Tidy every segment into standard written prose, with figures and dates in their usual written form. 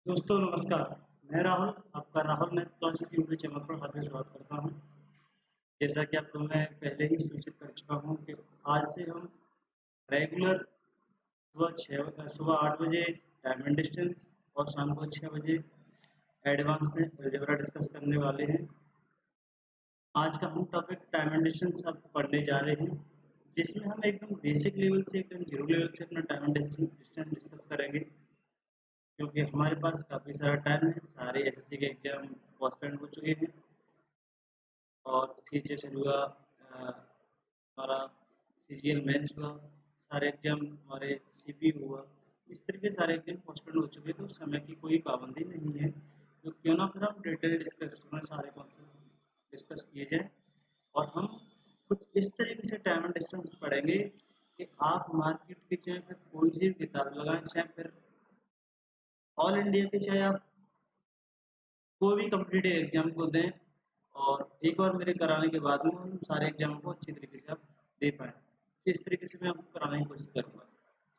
दोस्तों नमस्कार। मैं राहुल, आपका Rahul math classes YouTube channel पर हार्दिक स्वागत करता हूं। जैसा कि आपको मैं पहले ही सूचित कर चुका हूं कि आज से हम रेगुलर सुबह 8 बजे टाइम एंड डिस्टेंस और शाम को 6 बजे एडवांस में अलजेब्रा डिस्कस करने वाले हैं। आज का हम टॉपिक टाइम एंड डिस्टेंस आपको पढ़ने जा रहे हैं, जिसमें हम एकदम बेसिक लेवल से एकदम जीरो लेवल से अपना टाइम एंड डिस्टेंस डिस्कस करेंगे। क्योंकि हमारे पास काफ़ी सारा टाइम है, सारे एसएससी के एग्जाम पोस्टपोन हो चुके हैं और सीएचएसएल हुआ, हमारा सीजीएल मेंस हुआ, सारे एग्जाम हमारे सीपीयू हुआ, इस तरह के सारे एग्जाम पोस्टपोन हो चुके हैं। तो समय की कोई पाबंदी नहीं है, तो क्यों ना फिर हम डिटेल डिस्कस में सारे कॉन्सेप्ट डिस्कस किए जाए और हम कुछ इस तरीके से टाइम एंड डिस्टेंस पढ़ेंगे कि आप मार्केट की चाहे फिर कोई सी भी किताब लगाएं, चाहे फिर ऑल इंडिया के, चाहे आप कोई भी कॉम्पिटिटिव एग्जाम को दें और एक बार मेरे कराने के बाद में उन सारे एग्जाम को अच्छी तरीके से आप दे पाएँ। तो इस तरीके से मैं आपको कराने की कोशिश करूँगा।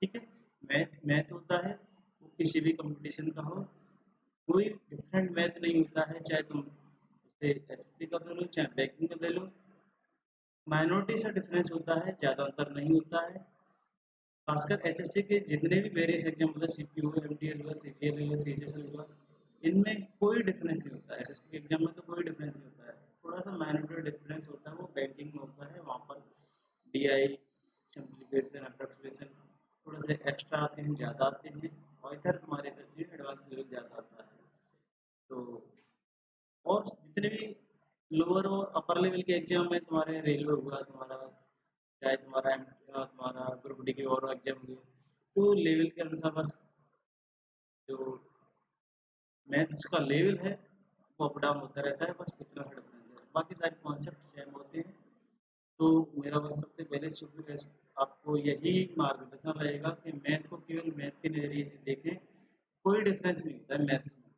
ठीक है? मैथ मैथ होता है, वो किसी भी कॉम्पिटिशन का हो, कोई डिफरेंट मैथ नहीं होता है, चाहे तुम उसे एसएससी का दे लो, चाहे बैंकिंग का दे लो। माइनॉरिटी सा डिफरेंस होता है, ज़्यादा अंतर नहीं होता है। खासकर एसएससी के जितने भी वेरियस एग्जाम होता है, सीपीयू हुआ, एमटीएस हुआ, सीजीएल हुआ, सीएचएसएल हुआ, इनमें कोई डिफरेंस नहीं होता है। एसएससी के एग्जाम में तो कोई डिफरेंस नहीं होता है। थोड़ा सा माइनॉरिटी डिफरेंस होता है, वो बैंकिंग में होता है। वहाँ पर डीआई, सिंप्लीफिकेशन, अप्रॉक्सीमेशन थोड़े से एक्स्ट्रा आते हैं, ज़्यादा आते हैं, और इधर हमारे एसएससी में एडवांस लेवल ज़्यादा आता है। तो और जितने भी लोअर और अपर लेवल के एग्जाम में तुम्हारे रेलवे हुआ, तुम्हारा चाहे तुम्हारा ग्रुप डी की और एग्जाम हुई, तो लेवल के अनुसार बस जो मैथ्स का लेवल है वो अप डाउन होता रहता है, बस इतना सा डिफरेंस है, बाकी सारे कॉन्सेप्ट सेम होते हैं। तो मेरा बस सबसे पहले शुक्र आपको यही मार्गदर्शन रहेगा कि मैथ को केवल मैथ के नज़रिए से देखें। कोई डिफरेंस नहीं होता है मैथ्स में,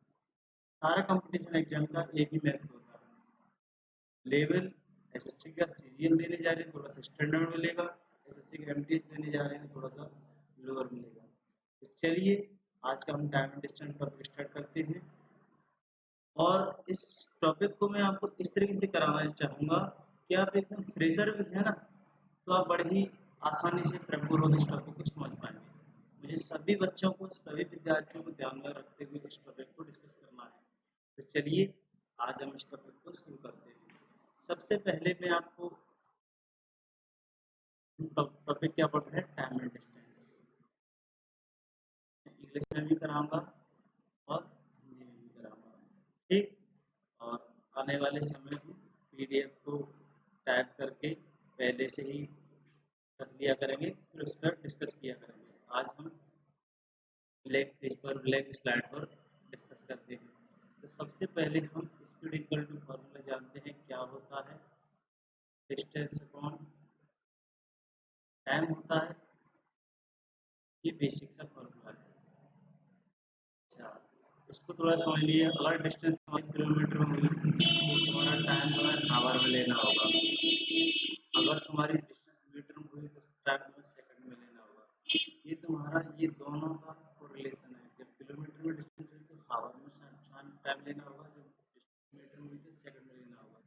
सारा कंपटीशन एग्जाम का एक ही मैथ्स होता है। लेवल एसएससी का सीजीएल देने जा रहे हैं, थोड़ा सा स्टैंडर्ड मिलेगा। एसएससी का एमटीएस देने जा रहे हैं, थोड़ा सा लोअर मिलेगा। तो चलिए आज का हम time and distance topic start करते हैं। और इस टॉपिक को मैं आपको इस तरीके से कराना चाहूँगा कि आप एकदम फ्रेशर भी है ना, तो आप बड़े ही आसानी से प्रभुपूर्वक इस टॉपिक को समझ पाएंगे। मुझे सभी बच्चों को, सभी विद्यार्थियों को ध्यान में रखते हुए इस टॉपिक को डिस्कस करना है। तो चलिए आज हम इस टॉपिक को शुरू करते हैं। सबसे पहले मैं आपको टॉपिक क्या पढ़ रहे हैं, टाइम एंड डिस्टेंस। इंग्लिश में भी कराऊंगा और हिंदी में भी कराऊंगा। ठीक। और आने वाले समय में पीडीएफ को टाइप करके पहले से ही रख लिया करेंगे, फिर उस पर डिस्कस किया करेंगे। आज हम ब्लैक पेज पर, ब्लैक स्लाइड पर डिस्कस करते हैं। तो सबसे पहले हम स्पीड इक्वल टू फॉर्मूला जानते हैं क्या होता है। डिस्टेंस अपॉन टाइम होता है, ये बेसिक सा फॉर्मूला है। अच्छा, इसको थोड़ा समझ लिए। अगर डिस्टेंस हमारी किलोमीटर में होगी तो तुम्हारा टाइम जो है आवर में लेना होगा। अगर तुम्हारी डिस्टेंस मीटर में हुई तो टाइम तुम्हें सेकंड में लेना होगा। ये तुम्हारा, ये दोनों का कोरिलेशन है। जब किलोमीटर में डिस्टेंस हुई तो आवर में टाइम लेना होगा, जब मीटर में हुई तो सेकंड में लेना होगा।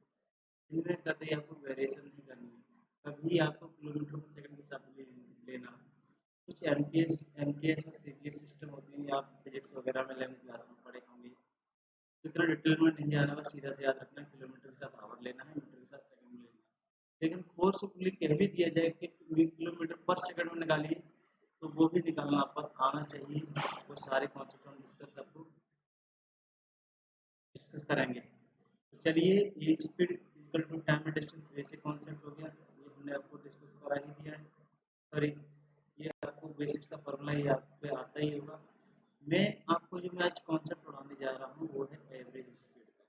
इनमें कभी आपको वेरिएशन नहीं करनी है, कभी आपको किलोमीटर पर सेकंड के साथ लेना। कुछ एमकेएस और सीजीएस सिस्टम होती है, आप फिजिक्स वगैरह में 11वीं क्लास में पढ़े होंगे। इतना डिटेल में नहीं जाना, बस सीधा से याद रखना किलोमीटर के साथ आवर लेना है, मीटर के साथ सेकंड में लेना है। लेकिन फोर्सफुली कह भी दिया जाए कि किलोमीटर पर सेकंड में निकालिए, तो वो भी निकालना आप पर आना चाहिए। वो सारे कॉन्सेप्ट हम डिस्कस करेंगे। तो चलिए, ये speed equal to time and distance basic concept हो गया, ये हमने आपको डिस्कस करा ही दिया है। सॉरी, ये आपको बेसिक्स का फॉर्मूला ये आप पे आता ही होगा। मैं आपको जो मैं आज कॉन्सेप्ट पढ़ाने जा रहा हूँ वो है एवरेज स्पीड का।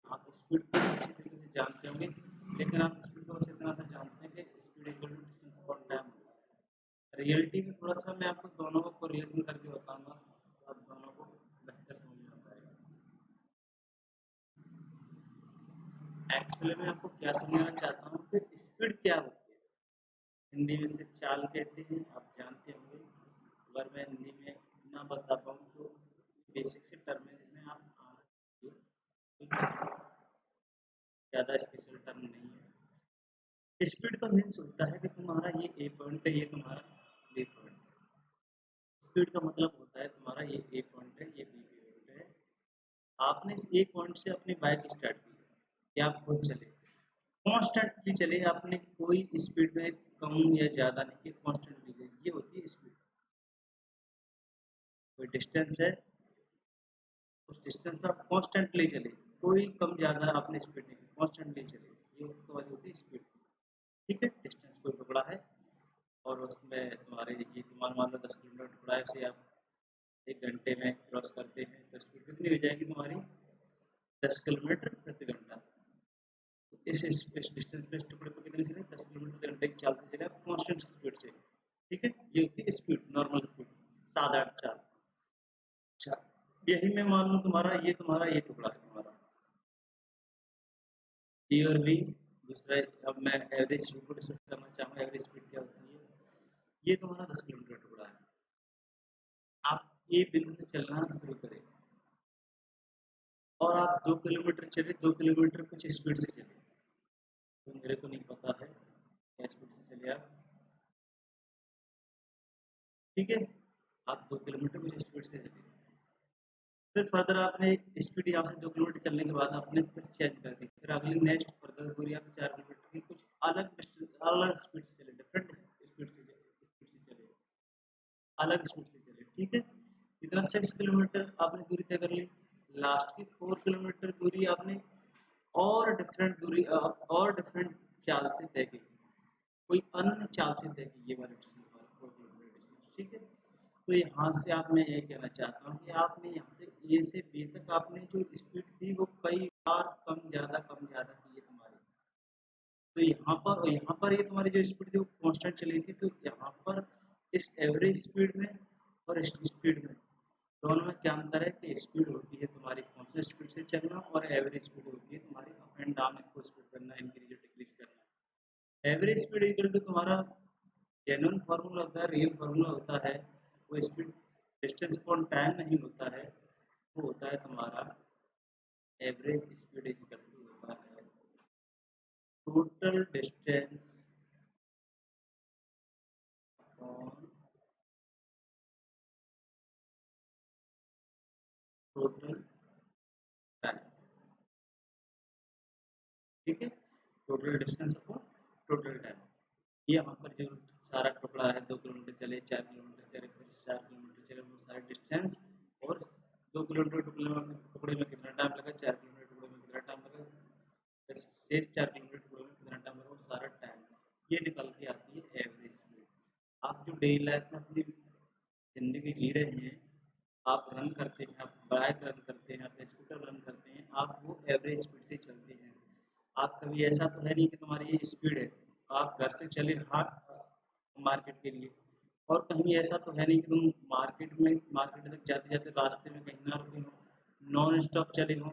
आप स्पीड को अच्छी तरीके से जानते होंगे, लेकिन आप स्पीड को बस इतना सा जानते हैं कि speed equal to distance upon time होता है। रियलिटी में थोड़ा सा मैं आपको दोनों को कोरिलेशन करके बताऊंगा, तो आप दोनों को बेहतर समझ में आ पाएगा। एक्चुअली मैं आपको क्या समझाना चाहता हूँ कि स्पीड क्या होती है। हिंदी में से चाल कहते हैं, आप जानते होंगे। अगर मैं हिंदी में ना बता पाऊँ तो बेसिक से टर्म है जिसमें आप आना चाहिए, ठीक है, ज़्यादा स्पेशल टर्म नहीं है। स्पीड का मीन्स होता है कि तुम्हारा ये ए पॉइंट है, ये तुम्हारा बी पॉइंट है। स्पीड का मतलब होता है तुम्हारा ये ए पॉइंट है, ये बी पॉइंट है। आपने इस ए पॉइंट से अपनी बाइक स्टार्ट की, या आप खुद चले, कॉन्स्टेंटली चले, आपने कोई स्पीड में कम या ज़्यादा नहीं की, कॉन्स्टेंटली चले, ये होती है स्पीड। कोई डिस्टेंस है, उस डिस्टेंस पर आप कॉन्स्टेंटली चले, कोई कम ज़्यादा आपने स्पीड नहीं की, कॉन्स्टेंटली चले, ये उसके बाद होती है स्पीड। ठीक है, डिस्टेंस कोई टुकड़ा है और उसमें तुम्हारे ये तुम्हारा मान लो 10 किलोमीटर टुकड़ा है, उसे आप 1 घंटे में क्रॉस करते हैं तो स्पीड कितनी हो जाएगी तुम्हारी? 10 किलोमीटर प्रति घंटा। तो इस डिस्टेंस पे, इस टुकड़े पर कितने चले? 10 किलोमीटर प्रति घंटे की चाल से चले आप, कॉन्स्टेंट स्पीड से। ठीक है, ये होती है स्पीड, नॉर्मल स्पीड, साधारण चाल। अच्छा, यही मैं मान लूँ तुम्हारा ये टुकड़ा है तुम्हारा ए और बी। दूसरा, अब मैं एवरेज स्पीड को डिस्कस करना चाहूँगा, एवरेज स्पीड क्या होती है। ये तुम्हारा 10 किलोमीटर टुकड़ा है, आप ए बिंदु से चलना शुरू करें और आप 2 किलोमीटर चले, 2 किलोमीटर कुछ स्पीड से चले, तो मेरे को नहीं पता है क्या स्पीड से चले आप। ठीक है, आप 2 किलोमीटर कुछ स्पीड से चले, फिर फर्दर आपने स्पीड यहाँ से 2 किलोमीटर चलने के बाद आपने फिर चेंज कर दी, फिर अगली नेक्स्ट फर्दर दूरी आप 4 किलोमीटर की कुछ अलग स्पीड से चले, डिफरेंट स्पीड से चले, अलग स्पीड से चले। ठीक है, इतना 6 किलोमीटर आपने दूरी तय कर ली। लास्ट की 4 किलोमीटर दूरी आपने और डिफरेंट दूरी और डिफरेंट चाल से तय की, कोई अन्य चाल से तय की, ये वाला डिस्टेंस, 4 किलोमीटर डिस्टेंस। ठीक है, तो यहाँ से आप, मैं ये कहना चाहता हूँ कि आपने यहाँ से ए से बी तक आपने जो स्पीड थी वो कई बार कम ज़्यादा की है तुम्हारी। तो यहाँ पर ये तुम्हारी जो स्पीड थी वो कांस्टेंट चली थी, तो यहाँ पर इस एवरेज स्पीड में और इस स्पीड में, दोनों में क्या अंतर है कि स्पीड होती है तुम्हारी कांस्टेंट स्पीड से चलना और एवरेज स्पीड होती है तुम्हारी अप एंड डाउन को स्पीड करना, इंक्रीज और डिक्रीज करना। एवरेज स्पीड इक्वल टू तुम्हारा जेन्युइन फार्मूला होता है, रियल फार्मूला होता है, वो स्पीड डिस्टेंस अपॉन टाइम नहीं होता है, वो होता है तुम्हारा average speed is equal to होता है total distance upon total time. ठीक है, total distance upon total time. ये यहाँ पर जो सारा टुकड़ा है, 2 किलोमीटर चले, 4 किलोमीटर चले, फिर 4 किलोमीटर चले, वो सारे डिस्टेंस, और 2 किलोमीटर टुकड़े में कितना टाइम लगा, 4 किलोमीटर टुकड़े में कितना टाइम लगा, शेष 4 किलोमीटर टुकड़े में कितना टाइम लगा, वो सारा टाइम, ये निकल के आती है एवरेज स्पीड। आप जो डेली लाइफ में अपनी ज़िंदगी जी रहे हैं, आप रन करते हैं, आप बाइक रन करते हैं, आप स्कूटर रन करते हैं, आप वो एवरेज स्पीड से चलते हैं। आप कभी ऐसा तो है नहीं कि तुम्हारी ये स्पीड है, आप घर से चले हाट मार्केट के लिए, और कहीं ऐसा तो है नहीं कि तुम मार्केट तक जाते जाते रास्ते में कहीं ना रुके हो, नॉन स्टॉप चले हो।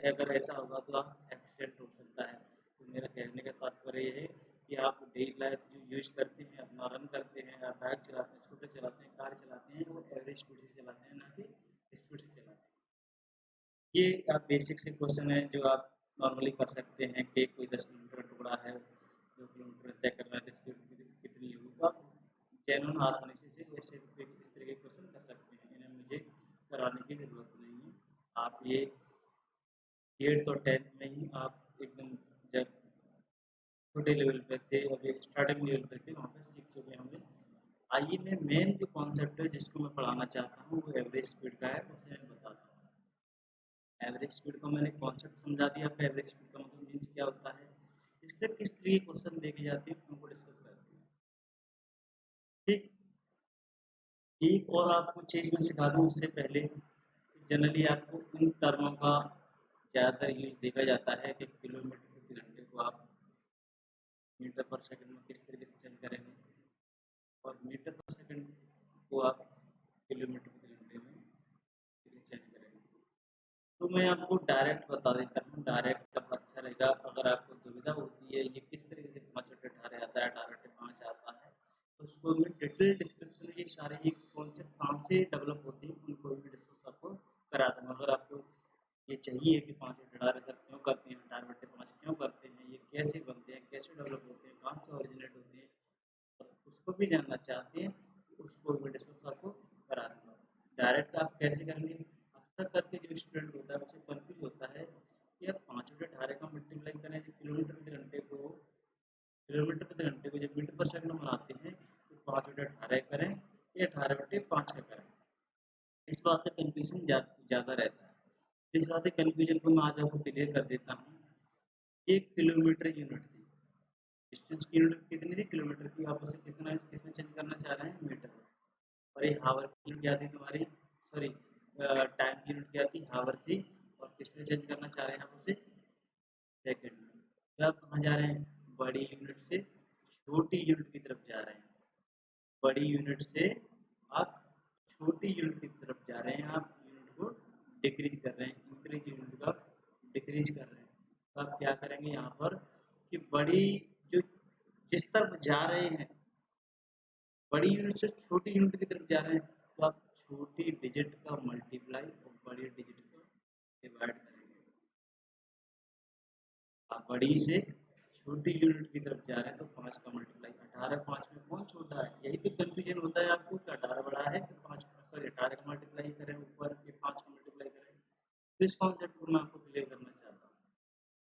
अगर ऐसा होगा तो आप एक्सीडेंट हो सकता है। तो मेरा कहने का तात्पर्य ये है कि आप डेली लाइफ जो यूज करते हैं, अपना रन करते हैं, आप बाइक चलाते हैं, स्कूटर चलाते हैं, कार चलाते हैं, वो एवरेज स्पीड से चलाते हैं, ना कि स्पीड से चलाते हैं। ये आप बेसिक से क्वेश्चन है जो आप नॉर्मली कर सकते हैं कि कोई 10 किलोमीटर टुकड़ा है, 2 किलोमीटर तय करना है, तो स्पीड कितनी होगी, तो आप जेन्युइन आसानी से ऐसे इस तरह के क्वेश्चन कर सकते हैं, इन्हें मुझे कराने की ज़रूरत नहीं है। आप ये 8th और 10th में ही आप एकदम, जब छोटे लेवल पे थे, अभी स्टार्टिंग लेवल पे थे, वहाँ पे सीख चुके होंगे। आइए मैं मेन जो कॉन्सेप्ट है जिसको मैं पढ़ाना चाहता हूँ वो एवरेज स्पीड का है, उसे मैं बताता हूँ। एवरेज स्पीड को मैंने कॉन्सेप्ट समझा दिया आपको, एवरेज स्पीड का मतलब मीन्स क्या होता है, इस पर किस तरह के क्वेश्चन देखे जाते हैं उनको डिस्कस करते हैं। ठीक, एक और आपको चीज़ मैं सिखा दूँ उससे पहले, जनरली आपको इन टर्मों का ज़्यादातर यूज देखा जाता है कि किलोमीटर प्रति घंटे को आप मीटर पर सेकंड में किस तरीके से चेंज करेंगे, और मीटर पर सेकंड को आप किलोमीटर प्रति घंटे में चेंज करेंगे। तो मैं आपको डायरेक्ट बता देता हूँ, डायरेक्ट अब अच्छा रहेगा। अगर आपको दुविधा होती है ये किस तरीके से 5 बटे 18 आता है, 18 बटे 5 आता है, उसको मैं डिटेल डिस्क्रिप्शन में ये सारे ये कॉन्सेप्ट कहाँ से डेवलप होते हैं उनको भी डिस्कस आपको करा दूँगा। अगर आपको ये चाहिए कि 5 बटे 18 सर क्यों करते हैं, 18 बटे 5 क्यों करते हैं, ये कैसे बनते हैं, कैसे डेवलप होते हैं, कहाँ से ओरिजिनेट होते हैं, और उसको भी जानना चाहते हैं, तो उसको भी डिस्कस आपको करा दूँगा। डायरेक्ट आप कैसे करेंगे? अक्सर करके जो स्टूडेंट होता है उसे कन्फ्यूज़ होता है कि आप 5 बटे 18 का मल्टीप्लाई करें जो किलोमीटर प्रति घंटे को किलोमीटर प्रति घंटे को जब मीटर पर सेकंड बनाते हैं तो 5 बटे 18 करें या 18 बटे 5 का करें। इस बात का कन्फ्यूजन ज़्यादा रहता है। इस बात के कन्फ्यूजन को मैं आज आपको क्लियर कर देता हूँ। 1 किलोमीटर यूनिट थी, डिस्टेंस की यूनिट कितनी थी? किलोमीटर थी। आप उसे कितना किसमें चेंज करना चाह रहे हैं? मीटर में। और ये हावर की यूनिट क्या थी तुम्हारी? सॉरी, टाइम की यूनिट क्या थी? हावर थी। और किसमें चेंज करना चाह रहे हैं आप उसे? सेकंड में। तो आप कहाँ जा रहे हैं? बड़ी यूनिट से छोटी यूनिट की तरफ जा रहे हैं। बड़ी यूनिट से आप छोटी यूनिट की तरफ जा रहे हैं। आप यूनिट को डिक्रीज कर रहे हैं, इंक्रीज यूनिट का डिक्रीज कर रहे हैं। तो आप क्या करेंगे यहाँ पर कि बड़ी जो जिस तरफ जा रहे हैं, बड़ी यूनिट से छोटी यूनिट की तरफ जा रहे हैं, तो आप छोटी डिजिट का मल्टीप्लाई और बड़ी डिजिट का डिवाइड करेंगे। आप बड़ी से छोटी यूनिट की तरफ जा रहे हैं तो 5 का मल्टीप्लाई। 18 5 में कौन छोटा है? यही तो कंफ्यूजन होता है आपको कि 18 बड़ा है कि 5, सॉरी 18 का मल्टीप्लाई करें ऊपर कि 5 का मल्टीप्लाई करें। तो इस कॉन्सेप्ट को मैं आपको क्लियर करना चाहता हूँ।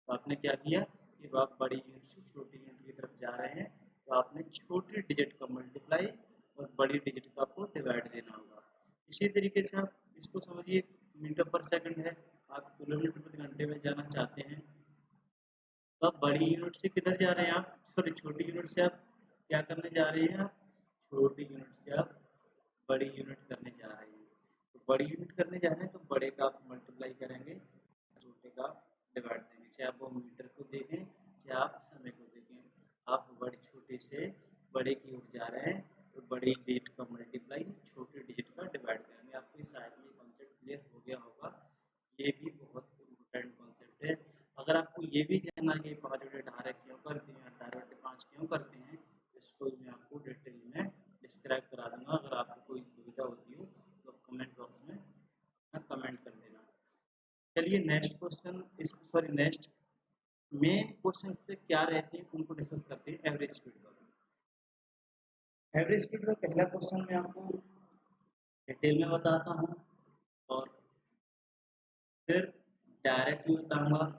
तो आपने क्या किया कि आप बड़ी यूनिट से छोटी यूनिट की तरफ जा रहे हैं, तो आपने छोटी डिजिट का मल्टीप्लाई और बड़ी डिजिट का आपको डिवाइड देना होगा। इसी तरीके से आप इसको समझिए, मीटर पर सेकंड है, आप किलोमीटर प्रति घंटे में जाना चाहते हैं, तो आप बड़ी यूनिट से किधर जा रहे हैं? आप सॉरी छोटी यूनिट से आप क्या करने जा रहे हैं? आप छोटी यूनिट से आप बड़ी यूनिट करने जा रहे हैं। तो बड़ी यूनिट करने जा रहे हैं तो बड़े का आप मल्टीप्लाई करेंगे, छोटे का डिवाइड देंगे। चाहे आप वो मीटर को देखें, चाहे आप समय को देखें। आप बड़े छोटे से बड़े की ओर जा रहे हैं तो बड़ी डिजिट का मल्टीप्लाई छोटे डिजिट का डिवाइड करेंगे। आपको शायद ये कॉन्सेप्ट क्लियर हो गया होगा। ये भी बहुत इम्पोर्टेंट कॉन्सेप्ट है। अगर आपको ये भी जानना है कि 5 बटे 18 क्यों करते हैं, 18 बटे 5 क्यों करते हैं, तो इसको मैं आपको डिटेल में डिस्क्राइब करा दूंगा। अगर आपको कोई दुविधा होती हो तो कमेंट बॉक्स में कमेंट कर देना। चलिए नेक्स्ट क्वेश्चन, इस सॉरी नेक्स्ट मेन क्वेश्चन पे क्या रहते हैं उनको डिस्कस करते हैं। एवरेज स्पीड का, एवरेज स्पीड का पहला क्वेश्चन मैं आपको डिटेल में बताता हूँ और फिर डायरेक्ट भी बताऊंगा।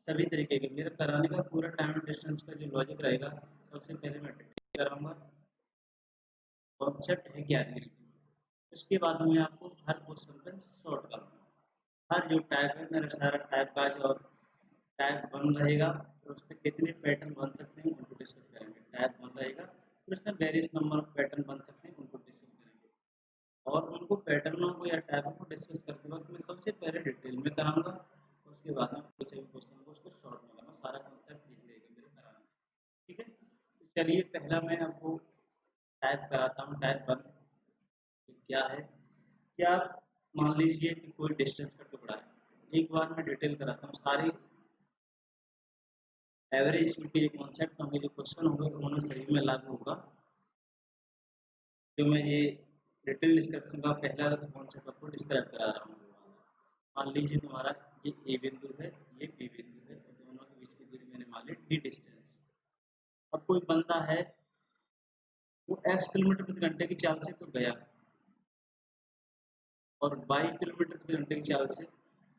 सभी तरीके के मेरे कराने का पूरा टाइम डिस्टेंस का जो लॉजिक रहेगा, सबसे पहले मैं डिटेल कराऊंगा कॉन्सेप्ट है क्या रियलिटी। उसके बाद मैं आपको हर क्वेश्चन पर शॉर्ट करूँगा। हर जो टाइप है मेरा सारा टाइप का जो टाइप वन रहेगा, फिर उसमें कितने पैटर्न बन सकते हैं उनको डिस्कस करेंगे। टाइप वन रहेगा, फिर उसमें वेरियस नंबर ऑफ पैटर्न बन सकते हैं उनको डिस्कस करेंगे। और उनको पैटर्नों को या टाइपों को डिस्कस करते वक्त मैं सबसे पहले डिटेल में कराऊंगा, उसके बाद में कोई से भी क्वेश्चन को उसको शॉर्ट में कराऊंगा। सारा कॉन्सेप्ट यही रहेगा मेरे कराने में, ठीक है। तो चलिए पहला मैं आपको टाइप कराता हूँ। टाइप वन क्या है कि आप मान लीजिए कि कोई डिस्टेंस का टुकड़ा है। एक बार मैं डिटेल कराता हूँ सारी एवरेज स्पीड के जो कॉन्सेप्ट होंगे, जो क्वेश्चन होंगे, उन्होंने सही में लागू होगा। जो मैं ये डिटेल डिस्क्रिप्शन का पहला कॉन्सेप्ट आपको डिस्क्राइब करा रहा हूँ। मान लीजिए तुम्हारा ये ए बिंदु है, ये बी बिंदु है, और दोनों के बीच की दूरी मैंने मान ली डी डिस्टेंस। अब कोई बंदा है, वो x किलोमीटर प्रति घंटे की चाल से तो गया और y किलोमीटर प्रति घंटे की चाल से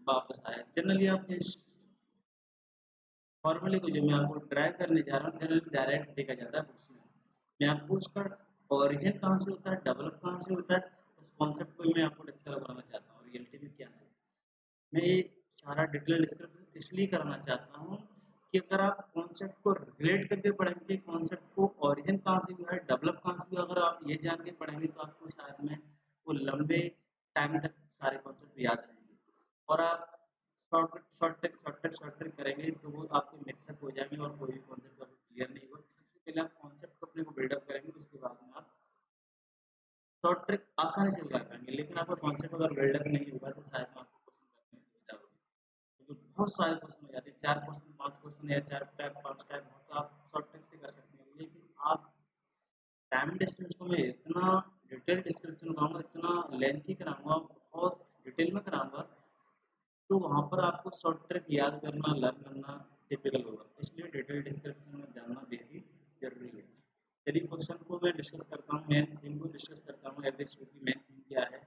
वापस आया। जनरली आप इस फॉर्मूले को जो मैं आपको ड्राइव करने जा रहा हूँ, जनरली डायरेक्ट देखा जाता है उसमें। मैं आपको उसका ओरिजिन कहाँ से होता है, डेवलप कहाँ से होता है, उस कॉन्सेप्ट को मैं आपको डिस्कस कराना चाहता हूँ। रियलिटी में क्या है, मैं ये सारा डिटेल डिस्क्रिप्शन इसलिए करना चाहता हूँ कि अगर आप कॉन्सेप्ट को रिलेट करके पढ़ेंगे, कॉन्सेप्ट को ओरिजिन कहाँ से हुआ है, डेवलप कहाँ से हुआ, अगर आप ये जान के पढ़ेंगे तो आपको शायद में वो लंबे टाइम तक सारे कॉन्सेप्ट याद रहेंगे। और आप शॉर्ट ट्रिक करेंगे तो वो आपके मिक्सअप हो जाएंगे और कोई भी कॉन्सेप्ट आपको क्लियर नहीं होगा। सबसे पहले आप कॉन्सेप्ट को अपने को बिल्डअप करेंगे, उसके बाद में आप शॉर्ट ट्रिक आसानी से लगा पाएंगे। लेकिन आपका कॉन्सेप्ट अगर बिल्डअप नहीं होगा तो शायद में आपको क्वेश्चन करने में सुविधा होगी। तो बहुत सारे क्वेश्चन हो जाते हैं, 4 क्वेश्चन 5 क्वेश्चन या 4 टाइप 5 टाइप हो, तो आप शॉर्ट ट्रिक से कर सकते हैं। लेकिन आप टाइम डिस्टेंस को मैं इतना डिटेल डिस्क्रिप्शन कराऊंगा, इतना लेंथी कराऊंगा, बहुत डिटेल में कराऊंगा, तो वहाँ पर आपको शॉर्ट ट्रिक याद करना, लर्न करना डिफिकल्ट होगा। इसलिए डिटेल डिस्क्रिप्शन में जानना बेहद ही जरूरी है। चलिए क्वेश्चन को मैं डिस्कस करता हूँ, मेन थीम को डिस्कस करता हूँ। एवरेज स्पीड की मेन थीम क्या है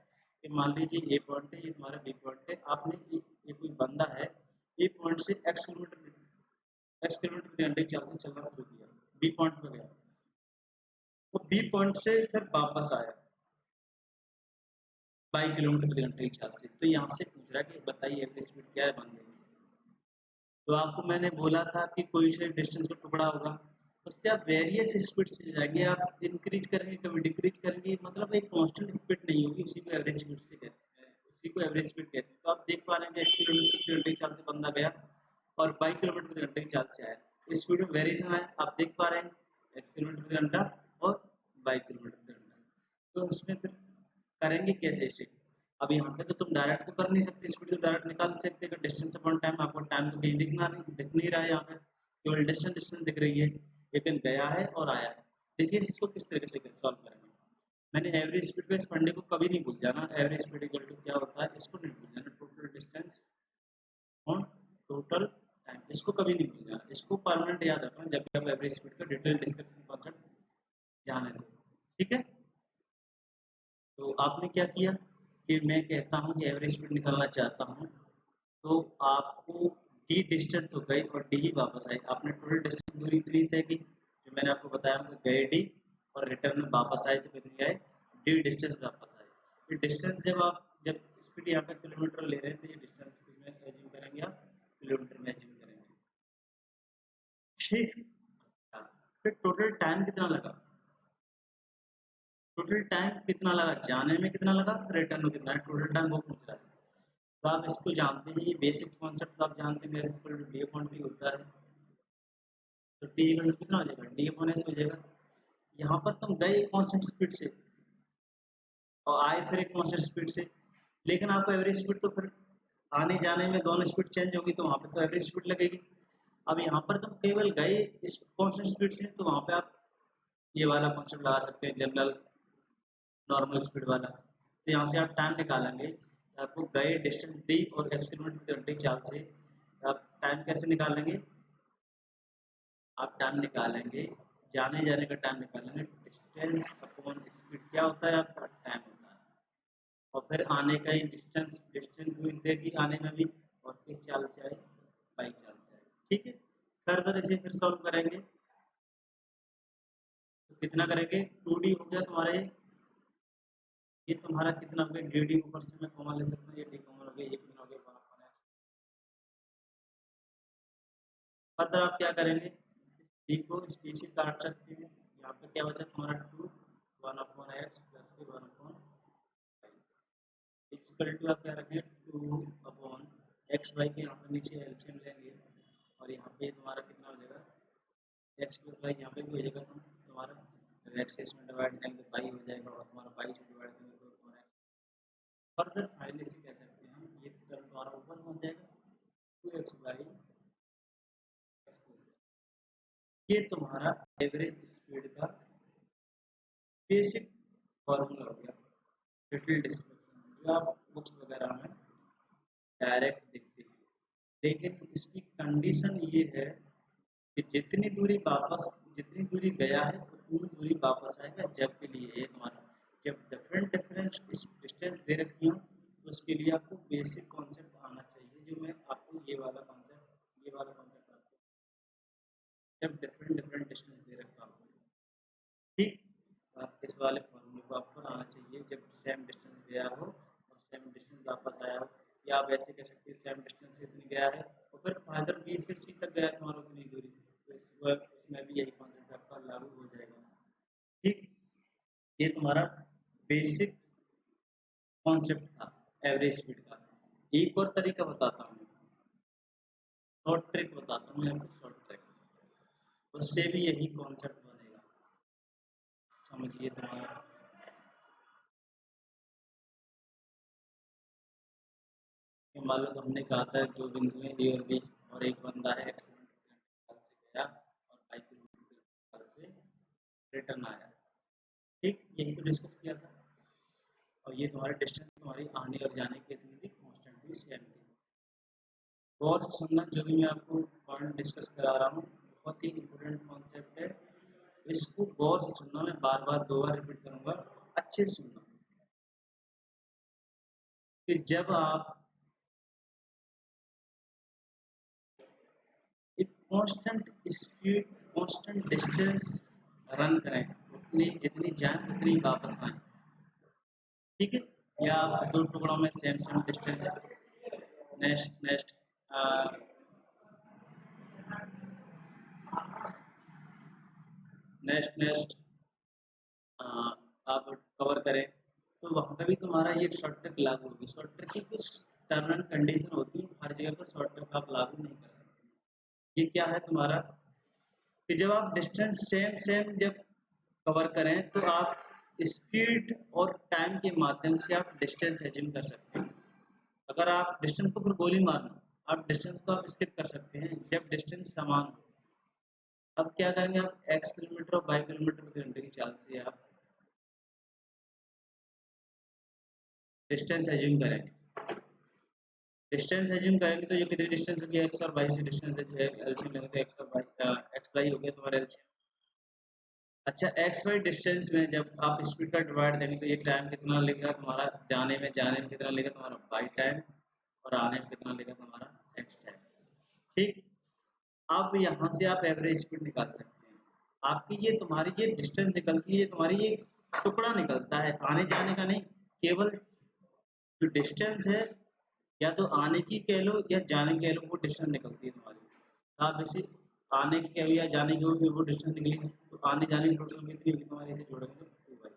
कि मान लीजिए ए पॉइंट है, ये तुम्हारा बी पॉइंट है, आपने ये कोई बंदा है ए पॉइंट से एक्स किलोमीटर प्रति घंटे की चाल से चलना शुरू किया, बी पॉइंट पे गया, वो बी पॉइंट से फिर वापस आया 22 किलोमीटर प्रति घंटे की चाल से। तो यहाँ से पूछ रहा है कि बताइए एवरेज स्पीड क्या है बंदे की। तो आपको मैंने बोला था कि कोई से डिस्टेंस का टुकड़ा होगा, उस पर आप वेरियस स्पीड से जाएंगे, आप इंक्रीज करेंगे कभी डिक्रीज करेंगे, मतलब एक कांस्टेंट स्पीड नहीं होगी, उसी को एवरेज स्पीड से कहते हैं, उसी को एवरेज स्पीड कहते हैं। तो आप देख पा रहे हैं कि 8 किलोमीटर प्रति घंटे की चाल से बंदा गया और 22 किलोमीटर प्रति घंटे की चाल से आया, स्पीड में वेरिएशन आया, आप देख पा रहे हैं 8 किलोमीटर प्रति घंटा और 22 किलोमीटर प्रति घंटा। तो इसमें फिर करेंगे कैसे इसे। अब यहाँ पे तो तुम डायरेक्ट तो कर नहीं सकते, स्पीड तो डायरेक्ट निकाल सकते हैं, डिस्टेंस अपॉन टाइम, आपको टाइम तो कहीं दिख नहीं रहा है, यहाँ पे केवल डिस्टेंस डिस्टेंस दिख रही है, लेकिन गया है और आया है। देखिए इसको किस तरीके से सॉल्व करेंगे। मैंने एवरेज स्पीड को, इस फंडे को कभी नहीं भूल जाना, एवरेज स्पीड इक्वल टू क्या होता है इसको नहीं भूल जाना, total distance on total time, इसको कभी नहीं भूल जाना, इसको परमानेंट याद रखना जब भी आप एवरेज स्पीड का डिटेल डिस्क्रिप्शन कॉन्सेप्ट जाने दो, ठीक है। तो आपने क्या किया कि मैं कहता हूँ कि एवरेज स्पीड निकालना चाहता हूँ, तो आपको डी डिस्टेंस तो गई और डी ही वापस आई, आपने टोटल डिस्टेंस दूरी इतनी तय की जो मैंने आपको बताया, गए डी और रिटर्न में वापस आए तो कितनी आए, डी डिस्टेंस वापस आए। ये डिस्टेंस जब स्पीड यहाँ पे किलोमीटर ले रहे थे, ये डिस्टेंस किसमें एज्यूम करेंगे, आप किलोमीटर में एज्यूम करेंगे, ठीक। फिर टोटल टाइम कितना लगा, टोटल टाइम कितना लगा, जाने में कितना लगा, रिटर्न में कितना है, टोटल टाइम वो पूछ रहा है। तो आप इसको जानते हैं, ये बेसिक कॉन्सेप्ट तो आप जानते हैं, S equal to D upon T होता है। तो टी इक्वल टू कितना हो जाएगा, डी अपॉन एस हो जाएगा। यहाँ पर तुम गए एक कांस्टेंट स्पीड से और आए फिर एक कांस्टेंट स्पीड से, लेकिन आपको एवरेज स्पीड तो फिर आने जाने में दोनों स्पीड चेंज होगी, तो वहाँ पे तो एवरेज स्पीड लगेगी। अब यहाँ पर तुम केवल गए इस कांस्टेंट स्पीड से, तो वहाँ पे आप ये वाला कॉन्सेप्ट लगा सकते हैं, जनरल नॉर्मल स्पीड वाला। तो यहाँ से आप टाइम निकालेंगे, तो आपको गए डिस्टेंस डी और एक्स किलोमीटर प्रति घंटे की चाल से, तो आप टाइम कैसे निकालेंगे, आप टाइम निकालेंगे, जाने जाने का टाइम निकालेंगे, डिस्टेंस अपॉन स्पीड क्या होता है आपका, टाइम होता है, और फिर आने का ही डिस्टेंस, डिस्टेंस भी देगी आने में भी, और किस चाल से आए, बाई चाल से आए, ठीक है। फर्दर इसे फिर सॉल्व करेंगे, तो कितना करेंगे, 2D हो गया तुम्हारे, ये तुम्हारा कितना हो गया, डी डी ऊपर से मैं कॉमन ले सकता हूँ, ये डी कॉमन हो गया, ये कितना हो गया, 1/x। फर्दर आप क्या करेंगे, डी को इस डी से काट सकते हैं, यहाँ पे क्या बचा तुम्हारा 2, 1/x प्लस फिर 1/5, इक्वल टू आप क्या रखेंगे 2/x/, के यहाँ पे नीचे एलसीएम लेंगे, और यहाँ पे तुम्हारा कितना हो जाएगा, एक्स प्लस वाई यहाँ पे भी हो जाएगा, तुम्हारा एक्स से इसमें डिवाइड करेंगे तो पाई हो जाएगा, और तुम्हारा पाई से डिवाइड करेंगे तो तुम्हारा एक्स। फर्दर फाइनली से कह सकते हैं हम, ये टर्म तुम्हारा ऊपर हो जाएगा 2x/, ये तुम्हारा एवरेज स्पीड का बेसिक फॉर्मूला हो गया, डिटेल डिस्क्रिप्शन जो आप बुक्स वगैरह में डायरेक्ट दिखते हैं। लेकिन इसकी कंडीशन ये है कि जितनी दूरी गया है उतनी दूरी वापस आएगा, जब के लिए ये तुम्हारा, जब डिफरेंट डिफरेंट डिस्टेंस दे रखी हो, तो उसके लिए आपको बेसिक कॉन्सेप्ट आना चाहिए, जो मैं आपको ये वाला कॉन्सेप्ट आपको जब डिफरेंट डिफरेंट डिस्टेंस दे रखा हो, ठीक। तो आप इस वाले फॉर्मूले को आपको आना चाहिए, जब सेम डिस्टेंस गया हो और सेम डिस्टेंस वापस आया हो, या आप ऐसे कह सकते हैं सेम डिस्टेंस से इतनी गया है और फिर फादर बी से सी तक गया तुम्हारा उतनी दूरी, तो इसमें भी यही कॉन्सेप्ट आपका लागू हो जाएगा, ठीक। ये तुम्हारा बेसिक कॉन्सेप्ट था एवरेज स्पीड का। एक और तरीका बताता हूँ, शॉर्ट ट्रिक बताता हूँ आपको, शॉर्ट ट्रिक, उससे भी यही कॉन्सेप्ट बनेगा, समझिए तुम्हारा। मान लो तो हमने कहा था दो बिंदु हैं ए और बी, और एक बंदा है एक्स किलोमीटर से गया और 5 किलोमीटर से रिटर्न आया, ठीक, यही तो डिस्कस किया था। और ये तुम्हारी डिस्टेंस तुम्हारी आने और जाने की कितनी थी, कांस्टेंट थी, सेम थी। गौर से सुनना, जो भी मैं आपको पॉइंट डिस्कस करा रहा हूँ बहुत ही इंपॉर्टेंट कॉन्सेप्ट है, इसको गौर से सुनना। मैं बार बार 2 बार रिपीट करूंगा, अच्छे से सुनना। कि जब आप एक constant speed, constant distance run करें, उतनी जितनी जाए उतनी वापस आए, ठीक है। या आप 2 टुकड़ों में same same distance, next next next next आप कवर करें, तो वहाँ पे भी तुम्हारा ये शॉर्ट ट्रिक लागू होगी। शॉर्ट ट्रिक की कुछ टर्म एंड कंडीशन होती है, हर जगह पर शॉर्ट ट्रिक आप लागू नहीं कर सकते। ये क्या है तुम्हारा, कि जब आप डिस्टेंस सेम सेम जब कवर करें, तो आप स्पीड और टाइम के माध्यम से आप डिस्टेंस एज्यूम कर सकते हैं। अगर आप डिस्टेंस को फिर गोली मारना, आप डिस्टेंस को आप स्किप कर सकते हैं जब डिस्टेंस समान हो। अब क्या करेंगे, आप x किलोमीटर और y किलोमीटर प्रति घंटे की चाल से आप डिस्टेंस एज्यूम करेंगे। डिस्टेंस एज्यूम करेंगे तो ये कितनी डिस्टेंस होगी, x और y से डिस्टेंस है, एलसीएम लेंगे तो x और y, x y हो गया तुम्हारा एलसीएम। अच्छा, एक्स वाई डिस्टेंस में जब आप स्पीड का डिवाइड देंगे तो ये टाइम कितना लेगा तुम्हारा, जाने में कितना लेगा तुम्हारा बाई टाइम, और आने में कितना लेगा तुम्हारा एक्स टाइम। ठीक, अब यहाँ से आप एवरेज स्पीड निकाल सकते हैं। आपकी ये तुम्हारी ये डिस्टेंस निकलती है, तुम्हारी ये टुकड़ा निकलता है आने जाने का नहीं, केवल जो डिस्टेंस है, या तो आने की कह लो या जाने की कह लो, वो डिस्टेंस निकलती है तुम्हारी। आप इसे आने की कह लो या जाने की होगी, वो डिस्टेंस निकली, तो आने जाने की टोटल कितनी होगी तुम्हारी, इसे जोड़ेंगे तो 2 बाई।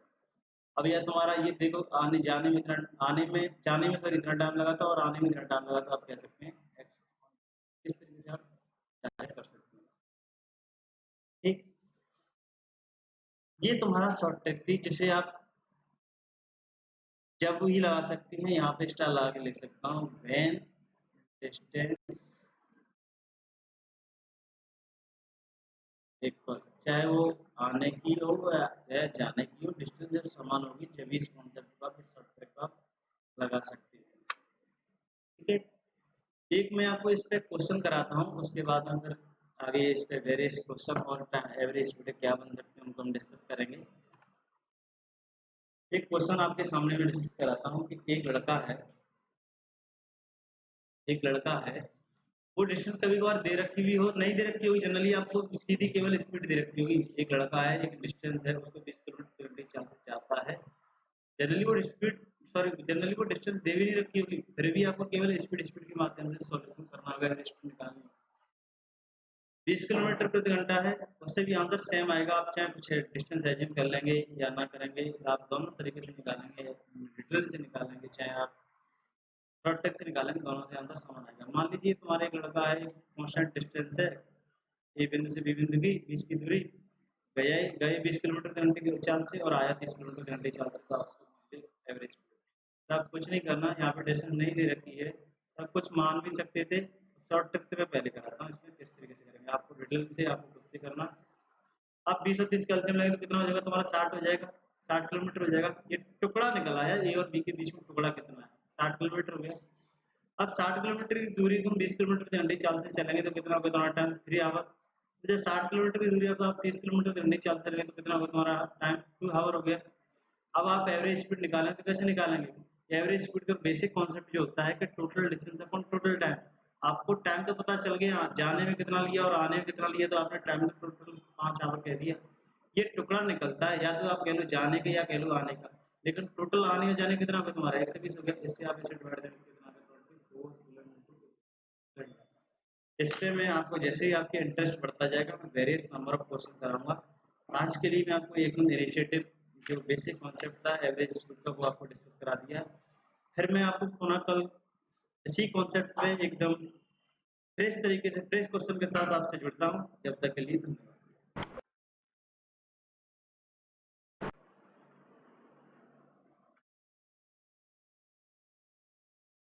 अब यार तुम्हारा ये देखो, आने जाने में इतना, आने में जाने में सर इतना टाइम लगा था और आने में इतना टाइम लगा था, आप कह सकते हैं एक्स। इस तरीके से आप डायरेक्ट कर सकते हैं। ठीक, ये तुम्हारा शॉर्ट ट्रिक थी, जिसे आप जब भी लगा सकते हैं, यहाँ पे स्टार लगा के लिख सकता हूँ, व्हेन डिस्टेंस इक्वल, चाहे वो आने की हो या जाने की हो, डिस्टेंस जब समान होगी, जब इस कॉन्सेप्ट को आप, इस शॉर्ट ट्रिक को आप लगा सकते हैं। ठीक है, एक मैं आपको इस पे क्वेश्चन कराता हूँ, उसके बाद हम फिर आगे इस पे वेरियस क्वेश्चन और एवरेज स्पीड क्या बन सकते हैं उनको हम डिस्कस करेंगे। एक क्वेश्चन आपके सामने मैं डिस्कस कराता हूँ कि एक लड़का है, वो डिस्टेंस कभी कभार दे रखी हुई हो, नहीं दे रखी होगी, जनरली आपको सीधी केवल स्पीड दे रखी होगी। एक लड़का है, एक डिस्टेंस है, उसको 20 किलोमीटर प्रति घंटे से जाता है। जनरली वो स्पीड, सॉरी, जनरली वो डिस्टेंस दे भी नहीं रखी होगी, फिर भी आपको केवल स्पीड स्पीड के माध्यम से सॉल्यूशन करना होगा, स्पीड निकालनी। 20 किलोमीटर प्रति घंटा है, उससे भी आंसर सेम आएगा। आप चाहे कुछ डिस्टेंस एज्यूम कर लेंगे या ना करेंगे, आप दोनों तरीके से निकालेंगे, लिटरल से निकालेंगे, चाहे आप शॉर्ट ट्रिक से निकालेंगे, दोनों से आंसर समान आएगा। मान लीजिए तुम्हारे एक लड़का है, कांस्टेंट डिस्टेंस है, ए बिंदु से बी बिंदु की 20 की दूरी, गए 20 किलोमीटर घंटे की चाल से और आया 30 किलोमीटर घंटे की चाल से, तो आपको एवरेज। तो आप कुछ नहीं करना, यहाँ पे डिस्टेंस नहीं दे रखी है, तो आप कुछ मान भी सकते थे। शॉर्ट ट्रिक से मैं पहले कराता हूँ, इसमें किस तरीके से करेंगे, आपको डिटेल से आपको खुद से करना। आप 20 और 30 कैल्शियम लगेगा तो कितना हो जाएगा तुम्हारा, 60 हो जाएगा, 60 किलोमीटर हो जाएगा। ये टुकड़ा निकल आया, ए और बी के बीच में टुकड़ा कितना है, 60 किलोमीटर हो गया। अब 60 किलोमीटर की दूरी तुम 20 किलोमीटर घंटे चाल से चलेंगे तो कितना होगा तुम्हारा टाइम, 3 आवर। तो जब 60 किलोमीटर की दूरी है तो आप 30 किलोमीटर घंटे चाल से चलेंगे तो कितना होगा तुम्हारा टाइम, 2 आवर हो गया। अब आप एवरेज स्पीड निकालें तो कैसे निकालेंगे, एवरेज स्पीड का बेसिक कॉन्सेप्ट जो होता है कि total distance upon total time. आपको टाइम तो पता चल गया, जाने में कितना लिया और आने में कितना लिया, तो आपने टाइम तो टोटल 5 आवर कह दिया। ये टुकड़ा निकलता है, या तो आप कह लो जाने का या कह लो आने का, लेकिन टोटल आने और जाने कितना होगा तुम्हारा 120 हो गया। इससे आप इसे डिवाइड करेंगे कितना होगा, 24 इस पे मैं आपको जैसे ही आपके इंटरेस्ट बढ़ता जाएगा, मैं वेरियस नंबर ऑफ क्वेश्चन कराऊंगा। आज के लिए मैं आपको एकदम इनिशिएटिव जो बेसिक कॉन्सेप्ट था एवरेज स्पीड का, वो आपको डिस्कस करा दिया। फिर मैं आपको पुनः कल इसी कॉन्सेप्ट पे एकदम फ्रेश तरीके से फ्रेश क्वेश्चन के साथ आपसे जुड़ता हूँ। जब तक के लिए धन्यवाद।